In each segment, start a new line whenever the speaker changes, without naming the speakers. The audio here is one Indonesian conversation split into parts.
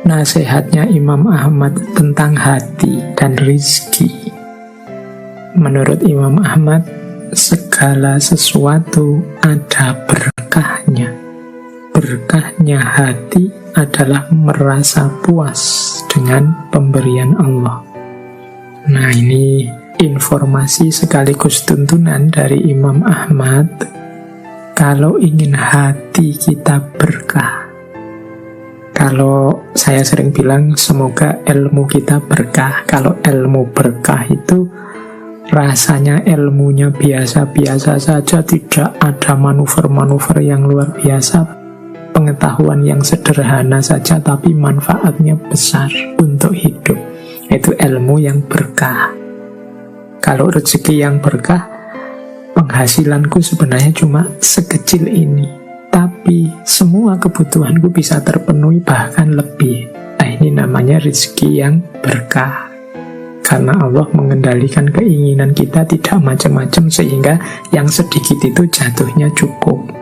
nasihatnya Imam Ahmad tentang hati dan rizki. Menurut Imam Ahmad, segala sesuatu ada berkahnya. Berkahnya hati adalah merasa puas dengan pemberian Allah. Nah, ini informasi sekaligus tuntunan dari Imam Ahmad. Kalau ingin hati kita berkah, kalau saya sering bilang semoga ilmu kita berkah. Kalau ilmu berkah itu rasanya ilmunya biasa-biasa saja, tidak ada manuver-manuver yang luar biasa, pengetahuan yang sederhana saja, tapi manfaatnya besar untuk hidup. Itu ilmu yang berkah. Kalau rezeki yang berkah, penghasilanku sebenarnya cuma sekecil ini, tapi semua kebutuhanku bisa terpenuhi, bahkan lebih. Nah, ini namanya rezeki yang berkah. Karena Allah mengendalikan keinginan kita tidak macam-macam, sehingga yang sedikit itu jatuhnya cukup.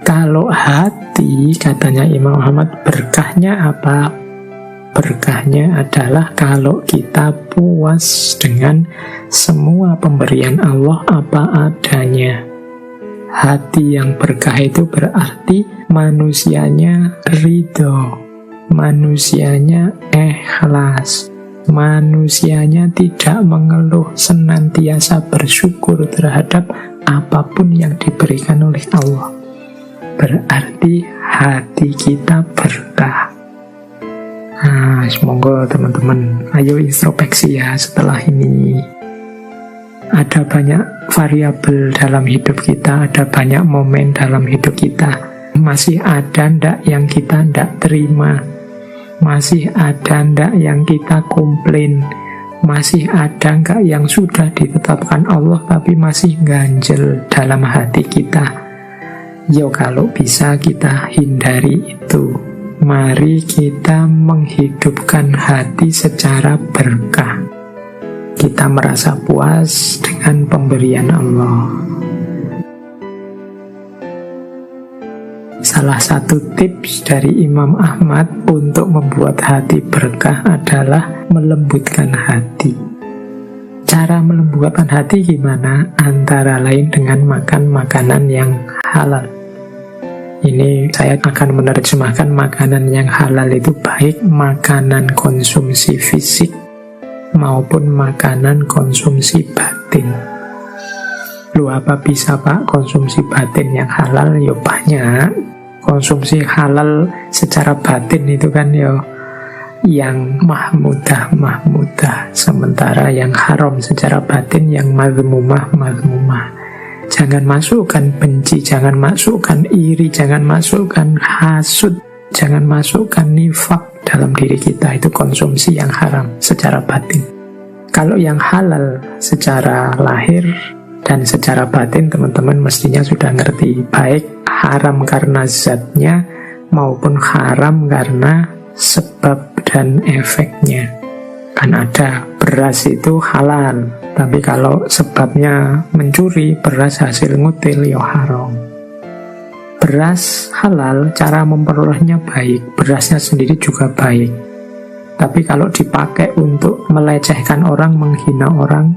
Kalau hati, katanya Imam Ahmad, berkahnya apa? Berkahnya adalah kalau kita puas dengan semua pemberian Allah apa adanya. Hati yang berkah itu berarti manusianya ridho, manusianya ikhlas, manusianya tidak mengeluh, senantiasa bersyukur terhadap apapun yang diberikan oleh Allah. Berarti hati kita berkah. Nah, semoga teman-teman, ayo introspeksi ya setelah ini. Ada banyak variabel dalam hidup kita, ada banyak momen dalam hidup kita. Masih ada ndak yang kita ndak terima? Masih ada ndak yang kita komplain? Masih ada nggak yang sudah ditetapkan Allah tapi masih ganjel dalam hati kita? Yo, kalau bisa kita hindari itu. Mari kita menghidupkan hati secara berkah. Kita merasa puas dengan pemberian Allah. Salah satu tips dari Imam Ahmad untuk membuat hati berkah adalah melembutkan hati. Cara melembutkan hati gimana? Antara lain dengan makan makanan yang halal. Ini saya akan menerjemahkan makanan yang halal itu baik makanan konsumsi fisik maupun makanan konsumsi batin. Lu apa bisa Pak konsumsi batin yang halal? Ya banyak. Konsumsi halal secara batin itu kan ya yang mahmudah. Sementara yang haram secara batin yang mazmumah. Jangan masukkan benci, jangan masukkan iri, jangan masukkan hasud, jangan masukkan nifak dalam diri kita. Itu konsumsi yang haram secara batin. Kalau yang halal secara lahir dan secara batin, teman-teman mestinya sudah ngerti. Baik haram karena zatnya maupun haram karena sebab dan efeknya. Kan ada beras itu halal, tapi kalau sebabnya mencuri, beras hasil ngutil, ya haram. Beras halal, cara memperolehnya baik, berasnya sendiri juga baik. Tapi kalau dipakai untuk melecehkan orang, menghina orang,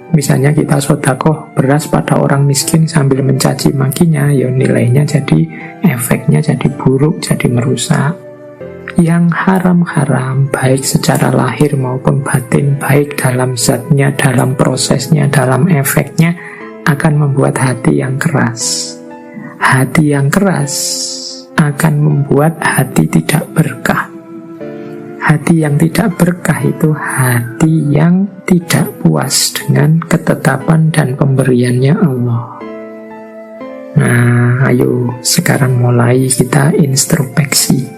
misalnya kita sedekah beras pada orang miskin sambil mencaci makinya, ya nilainya jadi, efeknya jadi buruk, jadi merusak. Yang haram-haram, baik secara lahir maupun batin, baik dalam zatnya, dalam prosesnya, dalam efeknya, akan membuat hati yang keras. Hati yang keras akan membuat hati tidak berkah. Hati yang tidak berkah itu hati yang tidak puas dengan ketetapan dan pemberiannya Allah. Nah, ayo sekarang mulai kita introspeksi.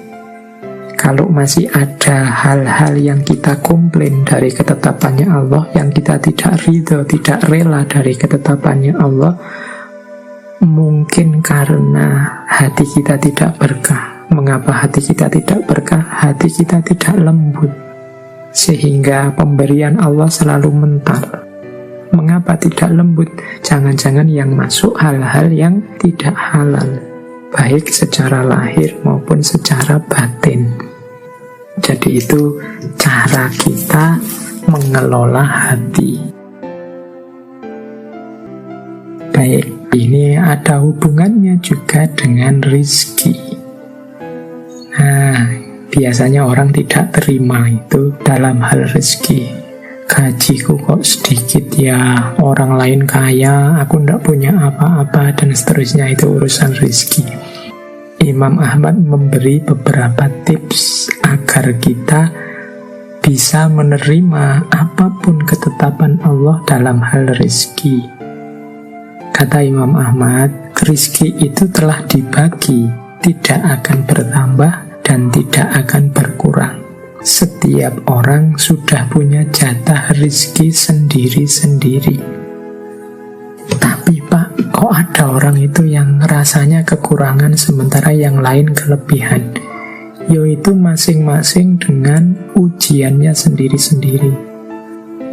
Kalau masih ada hal-hal yang kita komplain dari ketetapannya Allah, yang kita tidak ridho, tidak rela dari ketetapannya Allah, mungkin karena hati kita tidak berkah. Mengapa hati kita tidak berkah? Hati kita tidak lembut, sehingga pemberian Allah selalu mental. Mengapa tidak lembut? Jangan-jangan yang masuk hal-hal yang tidak halal, baik secara lahir maupun secara batin. Jadi itu cara kita mengelola hati. Baik, ini ada hubungannya juga dengan rizki. Nah, biasanya orang tidak terima itu dalam hal rizki. Gajiku kok sedikit ya, orang lain kaya, aku ndak punya apa-apa, dan seterusnya. Itu urusan rizki. Imam Ahmad memberi beberapa tips agar kita bisa menerima apapun ketetapan Allah dalam hal rizki. Kata Imam Ahmad, rizki itu telah dibagi, tidak akan bertambah dan tidak akan berkurang. Setiap orang sudah punya jatah rizki sendiri-sendiri. Tapi Pak, kok ada orang itu yang rasanya kekurangan sementara yang lain kelebihan? Yaitu masing-masing dengan ujiannya sendiri-sendiri.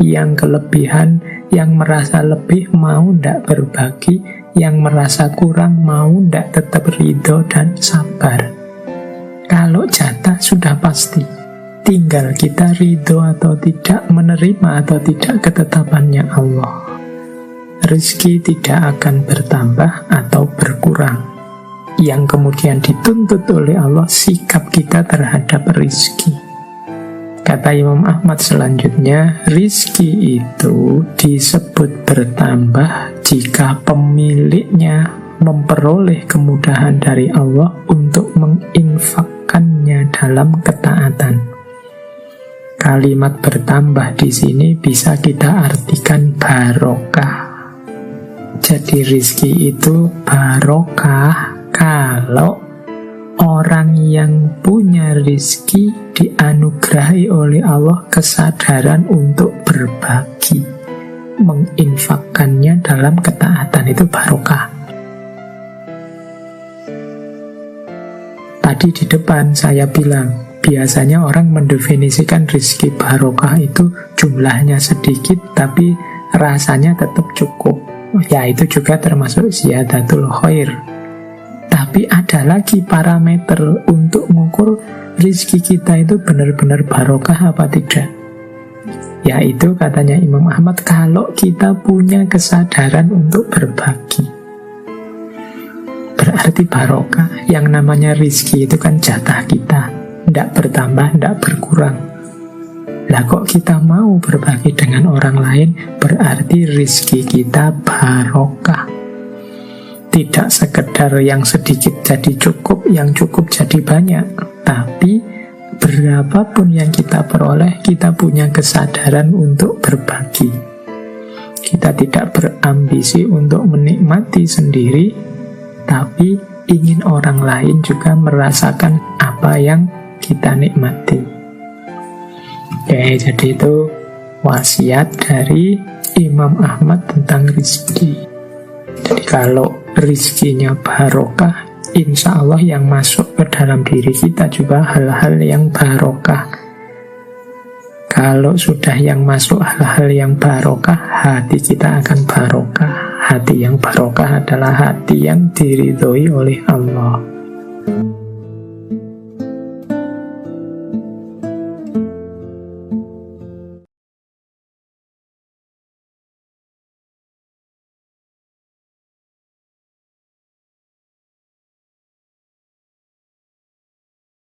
Yang kelebihan, yang merasa lebih mau ndak berbagi, yang merasa kurang mau ndak tetap ridho dan sabar. Kalau jatah sudah pasti, tinggal kita ridho atau tidak, menerima atau tidak ketetapannya Allah. Rizki tidak akan bertambah atau berkurang. Yang kemudian dituntut oleh Allah sikap kita terhadap rizki. Kata Imam Ahmad selanjutnya, rizki itu disebut bertambah jika pemiliknya memperoleh kemudahan dari Allah untuk menginfakkannya dalam ketaatan. Kalimat bertambah di sini bisa kita artikan barokah. Jadi rizki itu barokah kalau orang yang punya rizki dianugerahi oleh Allah kesadaran untuk berbagi, menginfakkannya dalam ketaatan. Itu barokah. Tadi di depan saya bilang, biasanya orang mendefinisikan rizki barokah itu jumlahnya sedikit tapi rasanya tetap cukup. Ya, itu juga termasuk ziyadatul khair. Tapi ada lagi parameter untuk mengukur rizki kita itu benar-benar barokah apa tidak. Yaitu katanya Imam Ahmad, kalau kita punya kesadaran untuk berbagi, berarti barokah. Yang namanya rizki itu kan jatah kita, tidak bertambah, tidak berkurang. Lah kok kita mau berbagi dengan orang lain, berarti rizki kita barokah. Tidak sekedar yang sedikit jadi cukup, yang cukup jadi banyak, tapi berapapun yang kita peroleh, kita punya kesadaran untuk berbagi. Kita tidak berambisi untuk menikmati sendiri, tapi ingin orang lain juga merasakan apa yang kita nikmati. Oke, jadi itu wasiat dari Imam Ahmad tentang rizki. Jadi kalau rizkinya barokah, insya Allah yang masuk ke dalam diri kita juga hal-hal yang barokah. Kalau sudah yang masuk hal-hal yang barokah, hati kita akan barokah. Hati yang barokah adalah hati yang diridhoi oleh Allah.